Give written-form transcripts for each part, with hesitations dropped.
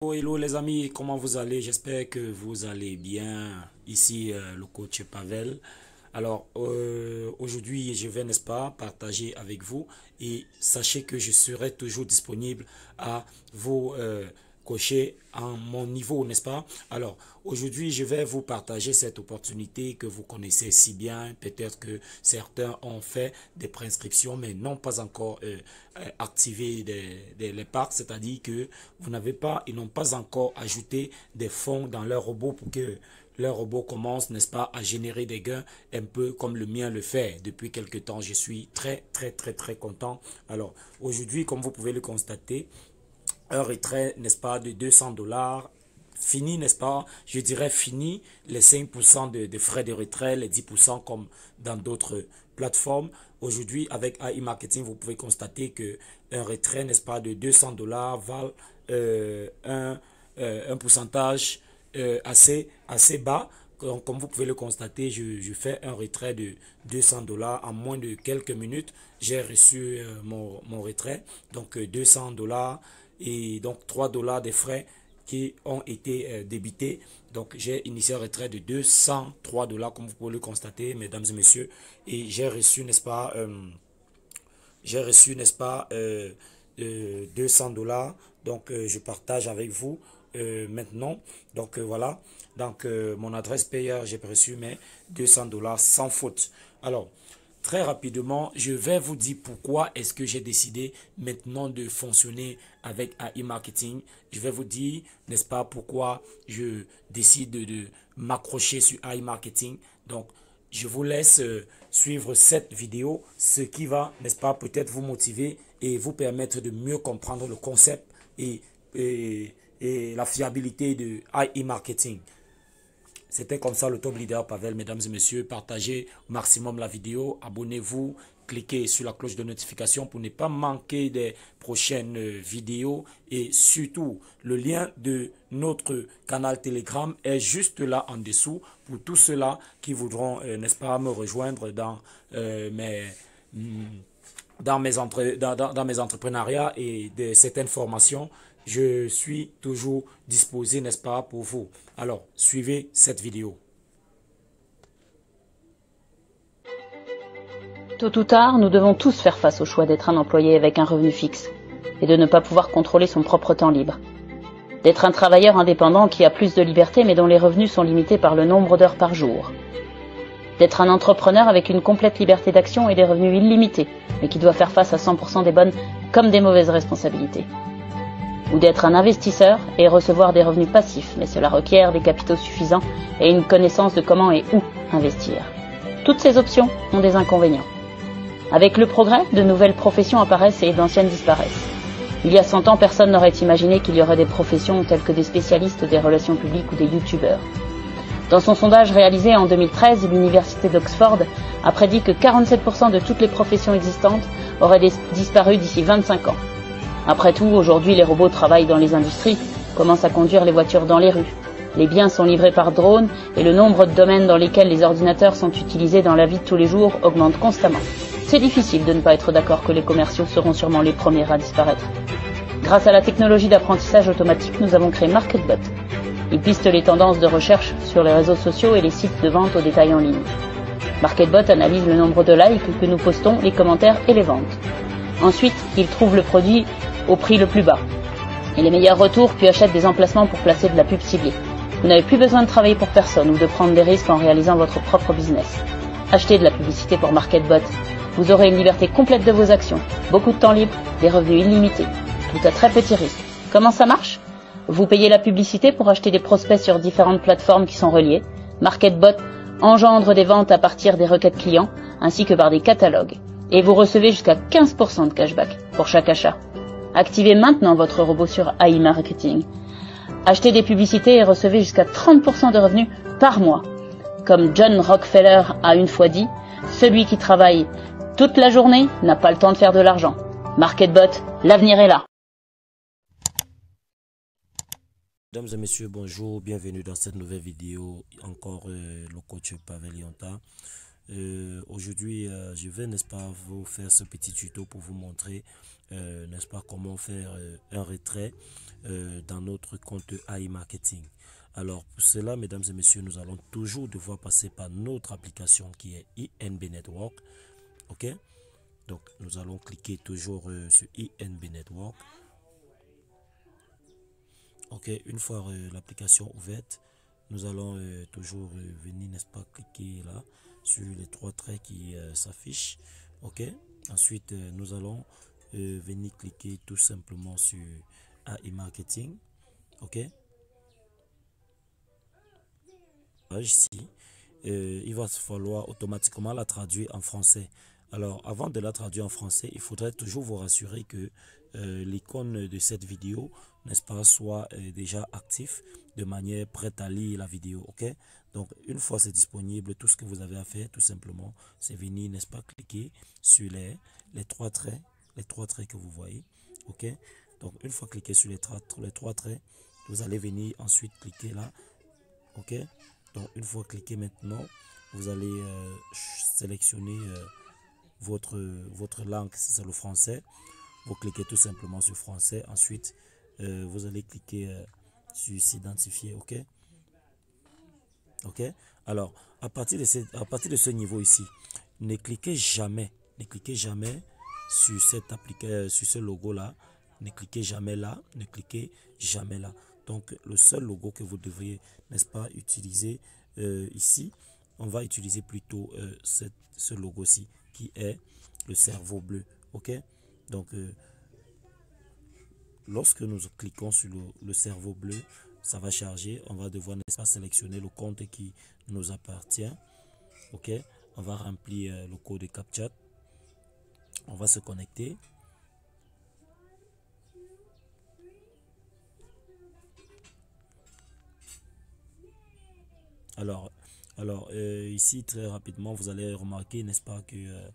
Hello les amis, comment vous allez? J'espère que vous allez bien. Ici le coach Pavel. Alors aujourd'hui je vais, n'est-ce pas, partager avec vous et sachez que je serai toujours disponible à vous coacher en mon niveau, n'est-ce pas? Alors aujourd'hui je vais vous partager cette opportunité que vous connaissez si bien. Peut-être que certains ont fait des prescriptions mais n'ont pas encore activé les parcs, c'est-à-dire que vous n'avez pas, ils n'ont pas encore ajouté des fonds dans leur robot pour que leur robot commence, n'est-ce pas, à générer des gains un peu comme le mien le fait depuis quelque temps. Je suis très content. Alors aujourd'hui, comme vous pouvez le constater, un retrait, n'est-ce pas, de 200 dollars. Fini, n'est-ce pas? Je dirais fini les 5% de frais de retrait, les 10% comme dans d'autres plateformes. Aujourd'hui, avec AI Marketing, vous pouvez constater que un retrait, n'est-ce pas, de 200 dollars vale un pourcentage assez bas. Comme vous pouvez le constater, je fais un retrait de 200 dollars en moins de quelques minutes. J'ai reçu mon retrait, donc 200 dollars et donc 3 dollars des frais qui ont été débités. Donc j'ai initié un retrait de 203 dollars, comme vous pouvez le constater, mesdames et messieurs. Et j'ai reçu, n'est-ce pas, 200 dollars. Donc, je partage avec vous maintenant. Donc, voilà. Donc, mon adresse payeur, j'ai reçu mes 200 dollars sans faute. Alors, très rapidement, je vais vous dire pourquoi est-ce que j'ai décidé maintenant de fonctionner avec AI Marketing. Je vais vous dire, n'est-ce pas, pourquoi je décide de m'accrocher sur AI Marketing. Donc, je vous laisse suivre cette vidéo, ce qui va, n'est-ce pas, peut-être vous motiver et vous permettre de mieux comprendre le concept et, et la fiabilité de AI Marketing. C'était comme ça le Top Leader Pavel, mesdames et messieurs. Partagez au maximum la vidéo, abonnez-vous, cliquez sur la cloche de notification pour ne pas manquer des prochaines vidéos. Et surtout, le lien de notre canal Telegram est juste là en dessous pour tous ceux-là qui voudront, n'est-ce pas, me rejoindre dans mes entrepreneuriats et de certaines formations. Je suis toujours disposé, n'est-ce pas, pour vous. Alors, suivez cette vidéo. Tôt ou tard, nous devons tous faire face au choix d'être un employé avec un revenu fixe et de ne pas pouvoir contrôler son propre temps libre. D'être un travailleur indépendant qui a plus de liberté mais dont les revenus sont limités par le nombre d'heures par jour. D'être un entrepreneur avec une complète liberté d'action et des revenus illimités mais qui doit faire face à 100% des bonnes comme des mauvaises responsabilités. Ou d'être un investisseur et recevoir des revenus passifs, mais cela requiert des capitaux suffisants et une connaissance de comment et où investir. Toutes ces options ont des inconvénients. Avec le progrès, de nouvelles professions apparaissent et d'anciennes disparaissent. Il y a 100 ans, personne n'aurait imaginé qu'il y aurait des professions telles que des spécialistes des relations publiques ou des youtubeurs. Dans son sondage réalisé en 2013, l'université d'Oxford a prédit que 47% de toutes les professions existantes auraient disparu d'ici 25 ans. Après tout, aujourd'hui, les robots travaillent dans les industries, commencent à conduire les voitures dans les rues. Les biens sont livrés par drone et le nombre de domaines dans lesquels les ordinateurs sont utilisés dans la vie de tous les jours augmente constamment. C'est difficile de ne pas être d'accord que les commerciaux seront sûrement les premiers à disparaître. Grâce à la technologie d'apprentissage automatique, nous avons créé MarketBot. Il piste les tendances de recherche sur les réseaux sociaux et les sites de vente au détail en ligne. MarketBot analyse le nombre de likes que nous postons, les commentaires et les ventes. Ensuite, il trouve le produit au prix le plus bas et les meilleurs retours, puis achète des emplacements pour placer de la pub ciblée. Vous n'avez plus besoin de travailler pour personne ou de prendre des risques en réalisant votre propre business. Achetez de la publicité pour MarketBot. Vous aurez une liberté complète de vos actions, beaucoup de temps libre, des revenus illimités, tout à très petit risque. Comment ça marche? Vous payez la publicité pour acheter des prospects sur différentes plateformes qui sont reliées. MarketBot engendre des ventes à partir des requêtes clients ainsi que par des catalogues. Et vous recevez jusqu'à 15% de cashback pour chaque achat. Activez maintenant votre robot sur AI Marketing. Achetez des publicités et recevez jusqu'à 30% de revenus par mois. Comme John Rockefeller a une fois dit, celui qui travaille toute la journée n'a pas le temps de faire de l'argent. MarketBot, l'avenir est là. Mesdames et messieurs, bonjour, bienvenue dans cette nouvelle vidéo. Encore le coach Pavel Yonta. Aujourd'hui, je vais, n'est-ce pas, vous faire ce petit tuto pour vous montrer, n'est-ce pas, comment faire un retrait dans notre compte AI Marketing. Alors, pour cela, mesdames et messieurs, nous allons toujours devoir passer par notre application qui est INB Network. OK? Donc, nous allons cliquer toujours sur INB Network. OK, une fois l'application ouverte, nous allons toujours venir, n'est-ce pas, cliquer là sur les trois traits qui s'affichent. OK, ensuite nous allons venir cliquer tout simplement sur AI Marketing. OK, ici il va falloir automatiquement la traduire en français. Alors, avant de la traduire en français, il faudrait toujours vous rassurer que l'icône de cette vidéo, n'est-ce pas, soit déjà actif de manière prête à lire la vidéo. OK? Donc, une fois c'est disponible, tout ce que vous avez à faire, tout simplement, c'est venir, n'est-ce pas, cliquer sur les trois traits que vous voyez. OK? Donc, une fois cliqué sur les trois traits, vous allez venir ensuite cliquer là. OK? Donc, une fois cliqué maintenant, vous allez sélectionner votre langue, si c'est le français. Vous cliquez tout simplement sur français. Ensuite, vous allez cliquer sur s'identifier. OK? OK? Alors, à partir de ce niveau ici, ne cliquez jamais sur sur ce logo-là. Ne cliquez jamais là. Ne cliquez jamais là. Donc, le seul logo que vous devriez, n'est-ce pas, utiliser ici, on va utiliser plutôt ce logo-ci qui est le cerveau bleu. OK? Donc, lorsque nous cliquons sur le cerveau bleu, ça va charger. On va devoir, n'est-ce pas, sélectionner le compte qui nous appartient. OK? On va remplir le code de CAPTCHA. On va se connecter. Alors ici, très rapidement, vous allez remarquer, n'est-ce pas, que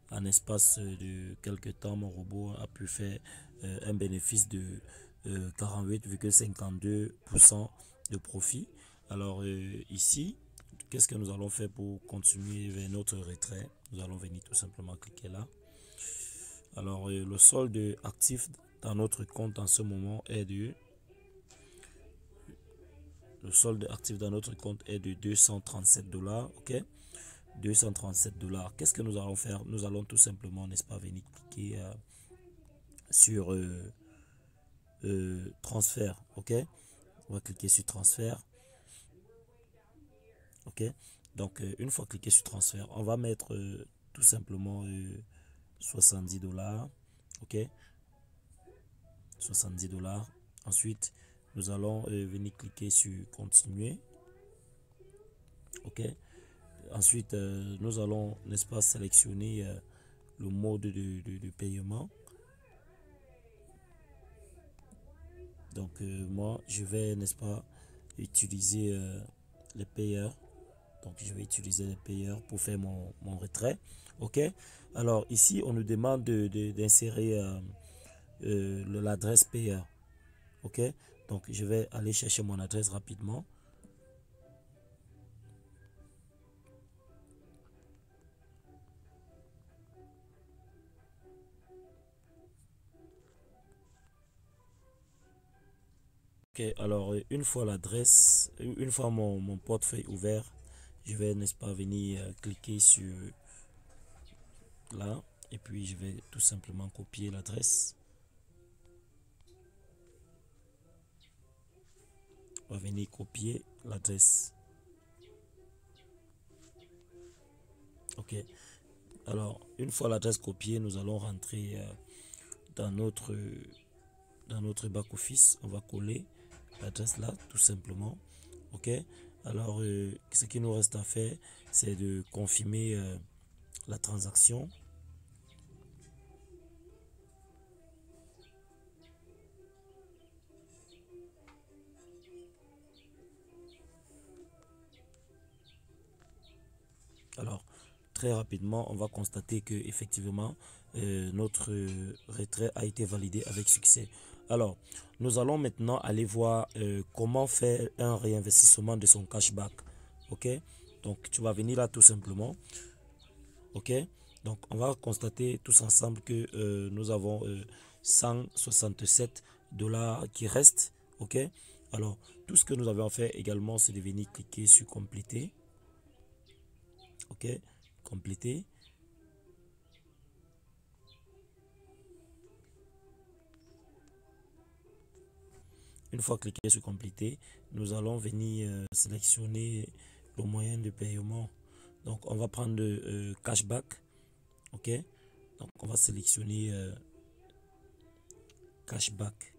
en espace de quelques temps, mon robot a pu faire un bénéfice de 48,52% de profit. Alors ici, qu'est-ce que nous allons faire pour continuer vers notre retrait? Nous allons venir tout simplement cliquer là. Alors le solde actif dans notre compte en ce moment est de... Le solde actif dans notre compte est de 237 $. OK? 237 $. Qu'est-ce que nous allons faire? Nous allons tout simplement, n'est-ce pas, venir cliquer sur transfert. OK? On va cliquer sur transfert. OK? Donc, une fois cliqué sur transfert, on va mettre tout simplement 70 $. OK? 70 $. Ensuite, nous allons venir cliquer sur continuer. OK? Ensuite, nous allons, n'est-ce pas, sélectionner le mode de paiement. Donc, moi, je vais, n'est-ce pas, utiliser les payeurs. Donc, je vais utiliser les payeurs pour faire mon retrait. OK? Alors, ici, on nous demande d'insérer l'adresse payeur. OK? Donc, je vais aller chercher mon adresse rapidement. OK, alors, une fois l'adresse, une fois mon portefeuille ouvert, je vais, n'est-ce pas, venir cliquer sur là. Et puis, je vais tout simplement copier l'adresse. On va venir copier l'adresse. OK. Alors, une fois l'adresse copiée, nous allons rentrer dans notre back-office. On va coller l'adresse là, tout simplement. OK. Alors, ce qui nous reste à faire, c'est de confirmer la transaction. Alors, très rapidement, on va constater que effectivement notre retrait a été validé avec succès. Alors, nous allons maintenant aller voir comment faire un réinvestissement de son cashback. OK? Donc, tu vas venir là tout simplement. Ok, donc on va constater tous ensemble que nous avons 167 dollars qui restent. Ok, alors tout ce que nous avons fait également, c'est de venir cliquer sur compléter. Ok, compléter. Une fois cliqué sur compléter, nous allons venir sélectionner le moyen de paiement. Donc on va prendre le cashback. Ok, donc on va sélectionner cashback.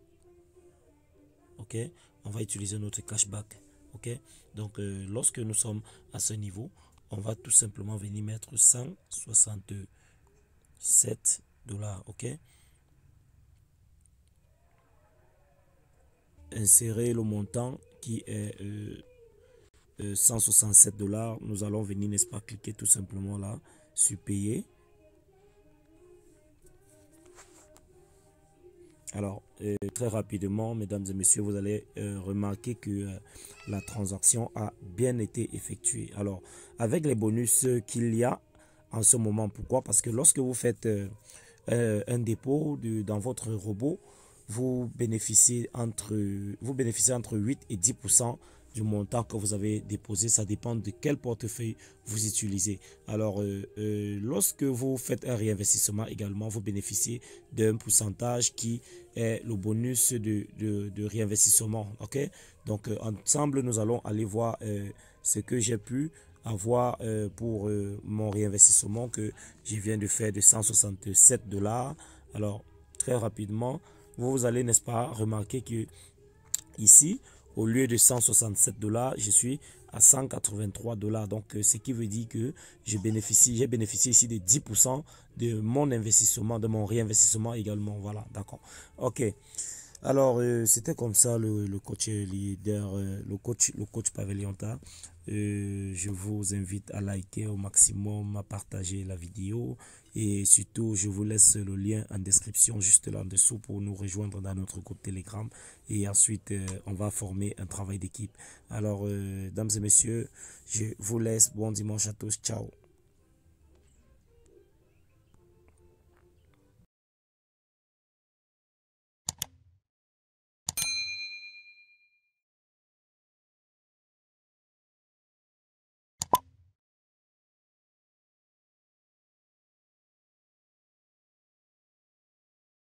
Ok, on va utiliser notre cashback. Ok, donc lorsque nous sommes à ce niveau, on va tout simplement venir mettre 167 dollars. Ok, insérer le montant qui est 167 dollars. Nous allons venir, n'est-ce pas, cliquer tout simplement là sur payer. Alors, très rapidement, mesdames et messieurs, vous allez remarquer que la transaction a bien été effectuée. Alors, avec les bonus qu'il y a en ce moment, pourquoi? Parce que lorsque vous faites un dépôt dans votre robot, vous bénéficiez entre 8 et 10% du montant que vous avez déposé. Ça dépend de quel portefeuille vous utilisez. Alors, lorsque vous faites un réinvestissement également, vous bénéficiez d'un pourcentage qui est le bonus de réinvestissement. Ok, donc ensemble, nous allons aller voir ce que j'ai pu avoir pour mon réinvestissement que je viens de faire de 167 dollars. Alors, très rapidement, vous allez, n'est-ce pas, remarquer que ici, au lieu de 167 dollars, je suis à 183 dollars. Donc, ce qui veut dire que j'ai bénéficié ici de 10% de mon investissement, de mon réinvestissement également. Voilà, d'accord. Ok. Alors, c'était comme ça le coach leader, le coach Pavel Yonta. Je vous invite à liker au maximum, à partager la vidéo et surtout, je vous laisse le lien en description juste là en dessous pour nous rejoindre dans notre groupe Telegram et ensuite, on va former un travail d'équipe. Alors, dames et messieurs, je vous laisse. Bon dimanche à tous. Ciao.